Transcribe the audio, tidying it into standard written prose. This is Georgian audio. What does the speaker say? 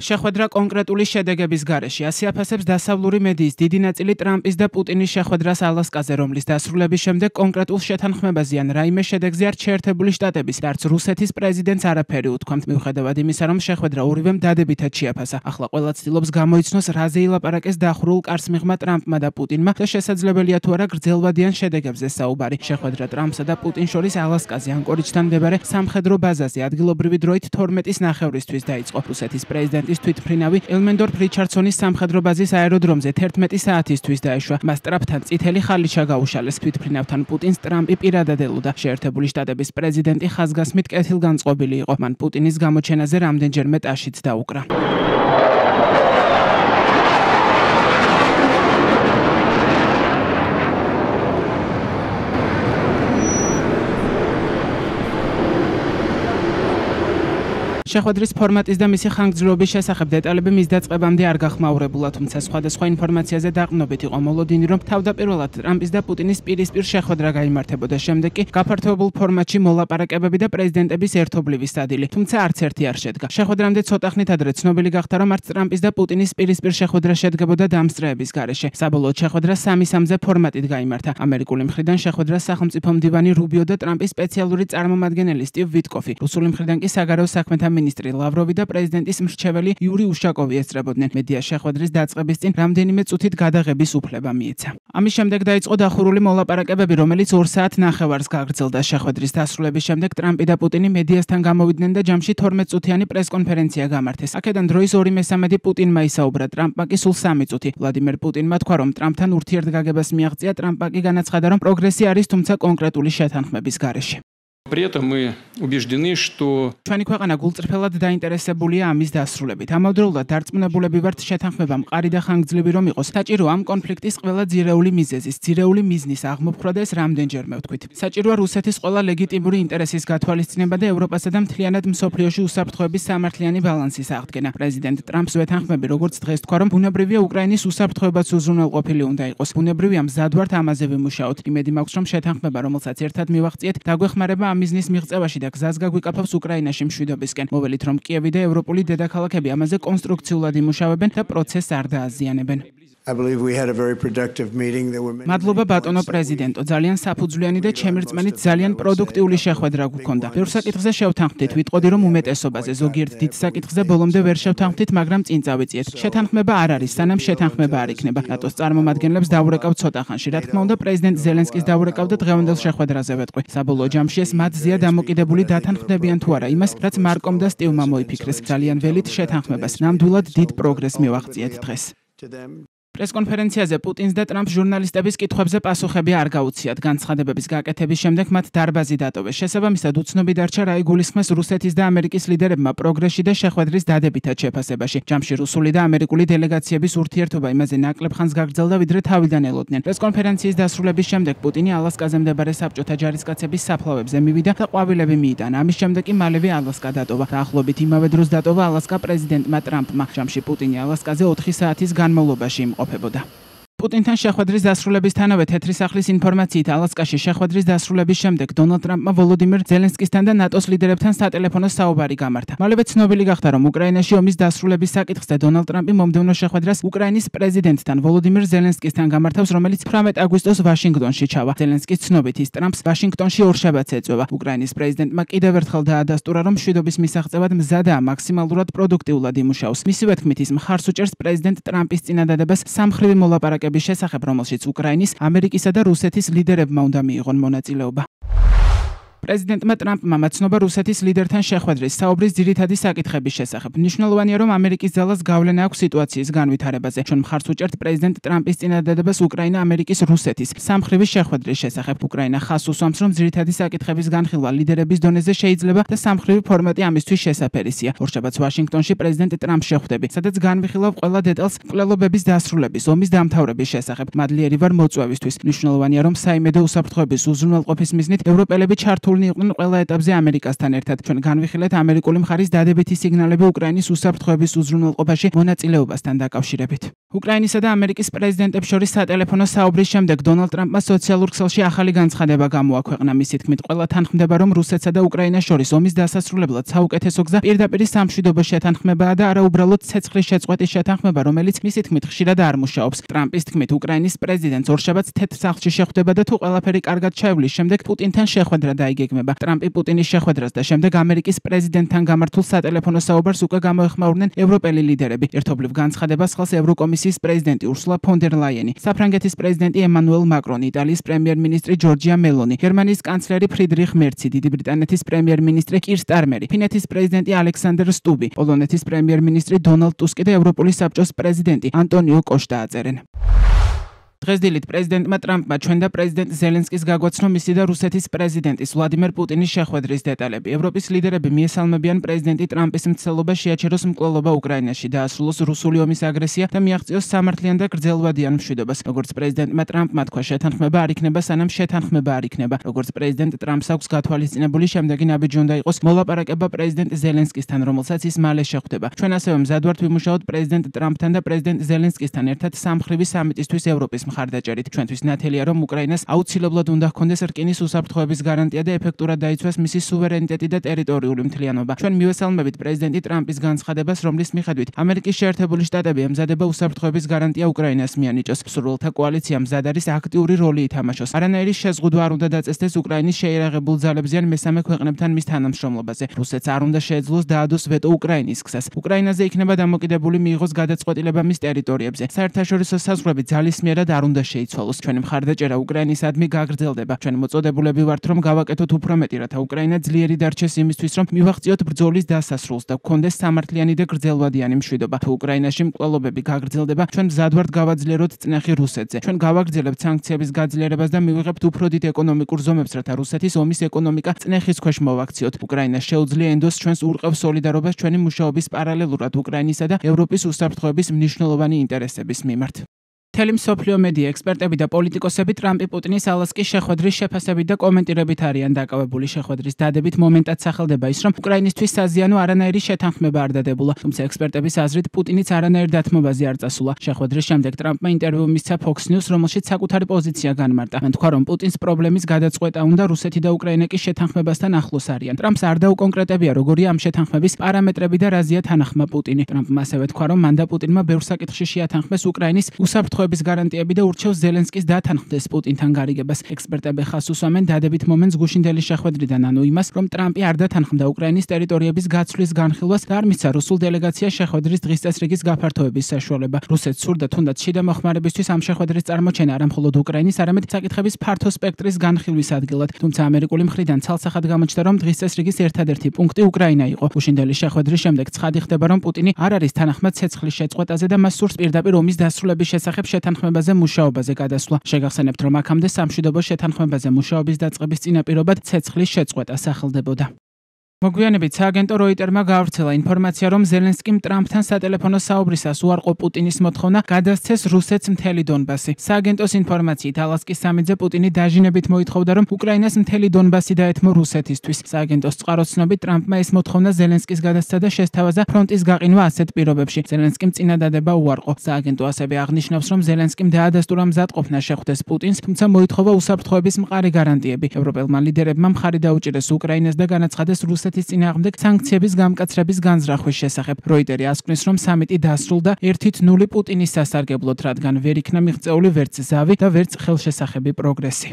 შეხვედრა კონკრეტული შედეგების გარეშე ასიაფასებს დასავლური მედიის დიდი ნაწილი ტრამპის და პუტინის შეხვედრას ალასკაზე, რომლის დასრულების შემდეგ კონკრეტულ შეთანხმებაზე ან რაიმე შედეგზე არ შეერთებული შტატების და არც რუსეთის პრეზიდენტს არაფერი უთქვამთ, მიუხედავად იმისა, რომ შეხვედრა ორივემ დადებითად შეაფასა. ახლა ყველა ცდილობს გამოიცნოს, რაზე ილაპარაკეს დახურულ კარს მიღმა ტრამპმა და პუტინმა და შესაძლებელია თუ არა გრძელვადიან შედეგებზე საუბარი. შეხვედრა ტრამპსა და პუტინს შორის ალასკაზე ანკორიჯთან მდებარე სამხედრო ბაზაზე ადგილობრივი დროით 12-ის ნახევრისთვის დაიწყო. რუსეთის პრეზიდენტის თვითმფრინავი ელმენდორფ რიჩარდსონის სამხედრო ბაზის აეროდრომზე 11 საათისთვის დაეშვა. მას ტრამპთან წითელი ხალიჩა გაუშალეს. თვითმფრინავთან პუტინს ტრამპი პირადად ელოდა. შეერთებული შტატების პრეზიდენტი ხაზგასმით კეთილგანწყობილი იყო. მან პუტინის გამოჩენაზე რამდენჯერმე ტაშიც დაუკრა. შეხვედრის ფორმატის და მისი ხანგრძლივობის შესახებ დეტალები მის დაწყებამდე არ გახმაურებულა, თუმცა სხვადასხვა ინფორმაციაზე დაყრდნობით იყო მოლოდინი, რომ თავდაპირველად ტრამპის და პუტინის პირისპირ შეხვედრა გაიმართებოდა, შემდეგ კი გაფართოებულ ფორმატში მოლაპარაკებები და პრეზიდენტების ერთობლივი სადილი, თუმცა არც ერთი არ შედგა. შეხვედრამდე ცოტა ხნით ადრე ცნობილი გახდა, რომ არც ტრამპის და პუტინის პირისპირ შეხვედრა შედგებოდა დამსწრეების გარეშე. საბოლოოდ შეხვედრა 3-3-ზე ფორმატით გაიმართა. ამერიკული მხრიდან შეხვედრას სახელმწიფო მდივანი რუბიო და ტრამპის სპეციალური წარმომადგენელი სტივ ვიტკოფი, რუსული მხრიდან კი საგარეო საქმეთა მინისტრი ლავროვი და პრეზიდენტის მრჩეველი იური უშაკოვი ესწრებოდნენ. მედია შეხვედრის დაწყების წინ რამდენიმე წუთით გადაღების უფლება მიეცა. ამის შემდეგ დაიწყო დახურული მოლაპარაკებები, რომელიც 2 საათ ნახევარს გაგრძელდა. შეხვედრის დასრულების შემდეგ ტრამპი და პუტინი მედიასთან გამოვიდნენ და ჯამში 12 წუთიანი პრესკონფერენცია გამართეს. აქედან დროის 2/3 პუტინმა ისაუბრა, ტრამპმა კი სულ 3 წუთი. ვლადიმერ პუტინმა თქვა, რომ ტრამპთან ურთიერთგაგებას მიაღწია, ტრამპმა კი განაცხადა, რომ პროგრესი არის, თუმცა კონკრეტული შეთანხმების გარეშე. При этом мы убеждены, что ჩვენი ქვეყანა გულწრფელად დაინტერესებულია ამის დასრულებით. ამავდროულად დარწმუნებულები ვართ, შეთანხმება მყარი და ხანგრძლივი რომ იყოს, საჭიროა ამ კონფლიქტის ყველა ძირეული მიზეზის, ძირეული მიზნის აღმოფხვრა და ეს რამდენჯერმე ვთქვით. საჭიროა რუსეთის ყველა ლეგიტიმური ინტერესის გათვალისწინება და ევროპასა და მთლიანად მსოფლიოში უსაფრთხოების სამართლიანი ბალანსის აღდგენა. პრეზიდენტ ტრამპს ვეთანხმები, როგორც დღეს თქვა, რომ ბუნებრივია უკრაინის უსაფრთხოებაც უზრუნველყოფილი უნდა იყოს. ბუნებრივია მზად ვართ ამაზე ვიმუშაოთ. იმედი მაქვს, რომ შეთანხმება, რომელსაც ერთად მივაღწიეთ, დაგვეხმარება ამ მიზნის მიღწევაში და გზას გაგვიკაფავს უკრაინაში მშვიდობისკენ. მოველით, რომ კიევი და ევროპული დედაქალაქები ამაზე კონსტრუქციულად იმუშავებენ და პროცესს არ დააზიანებენ. მადლობა ბატონო პრეზიდენტო, ძალიან საფუძვლიანი და ჩემი რწმენით ძალიან პროდუქტიული შეხვედრა გქონდა. ბევრ საკითხზე შევთანხმდით, ვიტყოდი რომ უმეტესობაზე, ზოგიერთ დიდ საკითხზე ბოლომდე ვერ შევთანხმდით, მაგრამ წინ წავიწიეთ. შეთანხმება არ არის, სანამ შეთანხმება არ იქნება. ნატოს წარმომადგენლებს დაურეკავ ცოტა ხანში. რა თქმა უნდა, პრეზიდენტ ზელენსკის დაურეკავ და დღევანდელ შეხვედრაზე ვეტყვი. საბოლოო ჯამში ეს მათზეა დამოკიდებული, დათანხმდებიან თუ არა იმას, რაც მარკომ და სტივმა მოიფიქრეს. ძალიან ველით შეთანხმებას, ნამდვილად დიდ პროგრესს მივაღწიეთ დღეს. პრესკონფერენციაზე პუტინს და ტრამპს ჟურნალისტების კითხვებზე პასუხები არ გაუციათ. განცხადებების გაკეთების შემდეგ მათ დარბაზი დატოვეს. შესაბამისად, უცნობი დარჩა რა იგულისხმეს რუსეთის და ამერიკის ლიდერებმა პროგრესში და შეხვედრის დადებითად შეფასებაში. ჯამში რუსული და ამერიკული დელეგაციების ურთიერთობა იმაზე ნაკლებ ხანს გაგრძელდა, ვიდრე თავიდან ელოდნენ. პრესკონფერენციის დასრულების შემდეგ პუტინი ალასკაზე მდებარე საბჭოთა ჯარისკაცების საფლავებზე მივიდა და ყვავილები მიიტანა. ამის შემდეგ კი მალევე ალასკა დატოვა. დაახლოებით იმავე დროს დატოვა ალასკა პრეზიდენტმა ტრამპმა. ჯამში პუტინი ალასკაზე 4 საათის განმავლობაში ყოფებოდა. პუტინთან შეხვედრის დასრულებისთანავე თეთრი სახლის ინფორმაციით ალასკაში შეხვედრის დასრულების შემდეგ დონალდ ტრამპმა ვოლოდიმირ ზელენსკისთან და ნატოს ლიდერებთან სატელეფონო საუბარი გამართა. მალევე ცნობილი გახდა, რომ უკრაინაში ომის დასრულების საკითხზე დონალდ ტრამპი მომდევნო შეხვედრას უკრაინის პრეზიდენტთან ვოლოდიმირ ზელენსკისთან გამართავს, რომელიც 18 აგვისტოს ვაშინგტონში ჩავა. ზელენსკის ცნობით ის ტრამპს ვაშინგტონში ორშაბათს ეწვევა. უკრაინის პრეზიდენტმა კიდევ ერთხელ დაადასტურა, რომ მშვიდობის მისაღწევად მზადაა მაქსიმალურად პროდუქტიულად იმუშაოს. მისივე თქმით, ის მხარს უჭერს პრეზიდენტ ტრამპის წინადადებას სამხრივი მოლაპარაკების შესახებ, რომელშიც უკრაინის, ამერიკისა და რუსეთის ლიდერებმა უნდა მიიღონ მონაწილეობა. პრეზიდენტმა ტრამპმა მაცნობა რუსეთის ლიდერთან შეხვედრის საუბრის ძირითადი საკითხების შესახებ. მნიშვნელოვანია, რომ ამერიკის ძალას გავლენა აქვს სიტუაციის განვითარებაზე. ჩვენ მხარს უჭერთ პრეზიდენტ ტრამპის წინადადებას უკრაინა, ამერიკის, რუსეთის სამხრივი შეხვედრის შესახებ. უკრაინა ხაზს უსვამს, რომ ძირითადი საკითხების განხილვა ლიდერების დონეზე შეიძლება და სამხრივი ფორმატი ამისთვის შესაფერისია. ორშაბათს ვაშინგტონში პრეზიდენტ ტრამპს შეხვდები, სადაც განვიხილავ ყველა დეტალს მკვლელობების დასრულების, ომის დამთავრების შესახებ. მადლიერი ვარ მოწვევისთვის. მნიშვნელოვანია, რომ საიმედო უსაფრთხოების უზრუნველყოფის მიზნით ევროპელები ჩართული ჩართულნი იყვნენ ყველა ეტაპზე ამერიკასთან ერთად. ჩვენ განვიხილეთ ამერიკული მხარის დადებითი სიგნალები უკრაინის უსაფრთხოების უზრუნველყოფაში მონაწილეობასთან დაკავშირებით. უკრაინისა და ამერიკის პრეზიდენტებს შორის სატელეფონო საუბრის შემდეგ დონალდ ტრამპმა სოციალურ ქსელში ახალი განცხადება გამოაქვეყნა. მისი თქმით, ყველა თანხმდება, რომ რუსეთსა და უკრაინას შორის ომის დასასრულებლად საუკეთესო გზა პირდაპირ სამშვიდობო შეთანხმებაა და არა უბრალოდ ცეცხლის შეწყვეტის შეთანხმება, რომელიც მისი თქმით ხშირად არ მუშაობს. ტრამპის თქმით, უკრაინის პრეზიდენტს ორშაბათს თეთრ სახლში შეხვდება და თუ ყველაფერი კარგად ჩაივლის შემდეგ პუტინთან შეხვედრა დაიგეგმება. ტრამპი პუტინის შეხვედრას და შემდეგ ამერიკის პრეზიდენტთან გამართულ სატელეფონო საუბარს უკვე გამოეხმაურნენ ევროპელი ლიდერები. ერთობლივ განცხადებას ხელს ევროკომისიის პრეზიდენტი ურსულა ფონ დერ ლაიენი, საფრანგეთის პრეზიდენტი ემანუელ მაკრონი, იტალიის პრემიერ-მინისტრი ჯორჯია მელონი, გერმანიის კანცლერი ფრიდრიხ მერცი, დიდი ბრიტანეთის პრემიერ-მინისტრი კիր სტარმერი, ფინეთის პრეზიდენტი ალექსანდრ სტუბი, პოლონეთის პრემიერ-მინისტრი დონალდ ტუსკი და ევროპული საბჭოს პრეზიდენტი ანტონიო კოშტა აწერენ. დღეს დილით პრეზიდენტმა ტრამპმა ჩვენ და პრეზიდენტ ზელენსკის გაგვაცნო მისი და რუსეთის პრეზიდენტის ვლადიმერ პუტინის შეხვედრის დეტალები. ევროპის ლიდერები მიესალმებიან პრეზიდენტი ტრამპის მცდელობა შეაჩეროს მკვლელობა უკრაინაში, დაასრულოს რუსული ომის აგრესია და მიაღწიოს სამართლიან და გრძელვადიან მშვიდობას. როგორც პრეზიდენტმა ტრამპმა თქვა, შეთანხმება არ იქნება, სანამ შეთანხმება არ იქნება. როგორც პრეზიდენტ ტრამპს აქვს გათვალისწინებული შემდეგი ნაბიჯი უნდა იყოს მოლაპარაკება პრეზიდენტ ზელენსკისთან, რომელსაც ის მალე შეხვდება. ჩვენ ასევე მზად ვართ ვიმუშაოთ პრეზიდენტ ტრამპთან და პრეზიდენტ ზელენსკისთან ერთად სამმხრივი სამიტისთვის ევროპის მხარდაჭერით. ჩვენთვის ნათელია, რომ უკრაინას აუცილებლად უნდა ჰქონდეს რკინის უსაფრთხოების გარანტია და ეფექტურად დაიცვას მისი სუვერენიტეტი და ტერიტორიული მთლიანობა. ჩვენ მივესალმებით პრეზიდენტი ტრამპის განცხადებას, რომლის მიხედვით ამერიკის შეერთებული შტატები ემზადება უსაფრთხოების გარანტია უკრაინას მიანიჭოს. მსურველთა კოალიცია მზად არის აქტიური როლი ითამაშოს. არანაირი შეზღუდვა არ უნდა დაწესდეს უკრაინის შეიარაღებულ ძალებზე ან მესამე ქვეყნებთან მის თანამშრომლობაზე. რუსეთს არ უნდა შეეძლოს დაადოს ვეტო უკრაინის გზას. უკრაინაზე იქნება დამოკიდებული მიიღოს გადაწყვეტილება მის ტერიტორიებზე. საერთაშორისო საზღვრები ძალისმიერად არ უნდა შეიცვალოს. ჩვენი მხარდაჭერა უკრაინისადმი გაგრძელდება. ჩვენ მოწოდებულები ვართ, რომ გავაკეთოთ უფრო მეტი, რათა უკრაინა ძლიერი დარჩეს იმისთვის, რომ მივაღწიოთ ბრძოლის დასასრულს და გქონდეს სამართლიანი და გრძელვადიანი მშვიდობა. თუ უკრაინაში მკვლელობები გაგრძელდება, ჩვენ მზად ვართ გავაძლიეროთ წნეხი რუსეთზე. ჩვენ გავაგრძელებთ სანქციების გაძლიერებას და მივიღებთ უფრო დიდ ეკონომიკურ ზომებს, რათა რუსეთის ომის ეკონომიკა წნეხის ქვეშ მოვაქციოთ. უკრაინას შეუძლია ენდოს ჩვენს ურყევ სოლიდარობას ჩვენი მუშაობის პარალელურად უკრაინისა და ევროპის უსაფრთხოების მნიშვნელოვანი ინტერესების მიმართ. მთელი მსოფლიო მედია, ექსპერტები და პოლიტიკოსები ტრამპი პუტინის ალასკის შეხვედრის შეფასებით და კომენტირებით არიან დაკავებული. შეხვედრის დადებით მომენტად სახელდება ის, რომ უკრაინისთვის საზიანო არანაირი შეთანხმება არ დადებულა, თუმცა ექსპერტების აზრით პუტინიც არანაირ დათმობაზე არ წასულა. შეხვედრის შემდეგ ტრამპმა ინტერვიუ მისცა Fox News, რომელშიც საკუთარი პოზიცია განმარტა. მან თქვა, რომ პუტინს პრობლემის გადაწყვეტა უნდა, რუსეთი და უკრაინა კი შეთანხმებასთან ახლოს არიან. ტრამპს არ დაუკონკრეტებია, როგორია ამ შეთანხმების პარამეტრები და რაზეა თანახმა პუტინი. ტრამპმა ასევე თქვა, რომ მან და პუტინმა ბევრ საკითხში შეათანხმეს უკრაინის უსაფრთხოების გარანტიები და ურჩევს ზელენსკის დათანხმდეს პუტინთან გარიგებას. ექსპერტები ხაზს უსვამენ დადებით მომენტს გუშინდელი შეხვედრიდან, ანუ იმას, რომ ტრამპი არ დათანხმდა უკრაინის ტერიტორიების გაცვლის განხილვას და არ მისცა რუსულ დელეგაციას შეხვედრის დღის წესრიგის გაფართოების საშუალება. რუსეთს სურდა თუნდაც შიდა მოხმარებისთვის ამ შეხვედრის წარმოჩენა არა მხოლოდ უკრაინის, არამედ საკითხების ფართო სპექტრის განხილვის ადგილად. თუმცა ამერიკული მხრიდან ცალსახად გამოჩნდა, რომ დღის წესრიგის ერთადერთი პუნქტი უკრაინა იყო. გუშინდელი შეხვედრის შემდეგ ცხადი ხდება, რომ პუტინი არ არის თანახმად ცეცხლის შეწყვეტაზე და მას სურს პირდაპირ ომის დასრულების შესახებ შეთანხმებაზე მუშაობაზე გადასვლა. შეგახსენებთ, რომ აქამდე სამშვიდობო შეთანხმებაზე მუშაობის დაწყების წინაპირობად ცეცხლის შეწყვეტა სახელდებოდა. მოგვიანებით სააგენტო როიტერმა გაავრცელა ინფორმაცია, რომ ზელენსკიმ ტრამპთან სატელეფონო საუბრისას უარყო პუტინის მოთხოვნა გადასცეს რუსეთს მთელი დონბასი. სააგენტოს ინფორმაციით ალასკის სამიტზე პუტინი დაჟინებით მოითხოვდა, რომ უკრაინას მთელი დონბასი დაეთმო რუსეთისთვის. სააგენტოს წყაროს ცნობით ტრამპმა ეს მოთხოვნა ზელენსკის გადასცა და შესთავაზა ფრონტის გაყინვა ასეთ პირობებში. ზელენსკიმ წინადადება უარყო. სააგენტო ასევე აღნიშნავს, რომ ზელენსკიმ დაადასტურა მზადყოფნა შეხვდეს პუტინს, თუმცა მოითხოვა უსაფრთხოების მყარი გარანტიები. ევროპელმა ლიდერებმა მხარი დაუჭირეს უკრაინას და განაცხადეს რუსეთის წინააღმდეგ სანქციების გამკაცრების განზრახვის შესახებ. როიტერი ასკვნის, რომ სამიტი დასრულდა 1-0 პუტინის სასარგებლოდ, რადგან ვერ იქნა მიღწეული ვერც ზავი და ვერც ხელშესახები პროგრესი.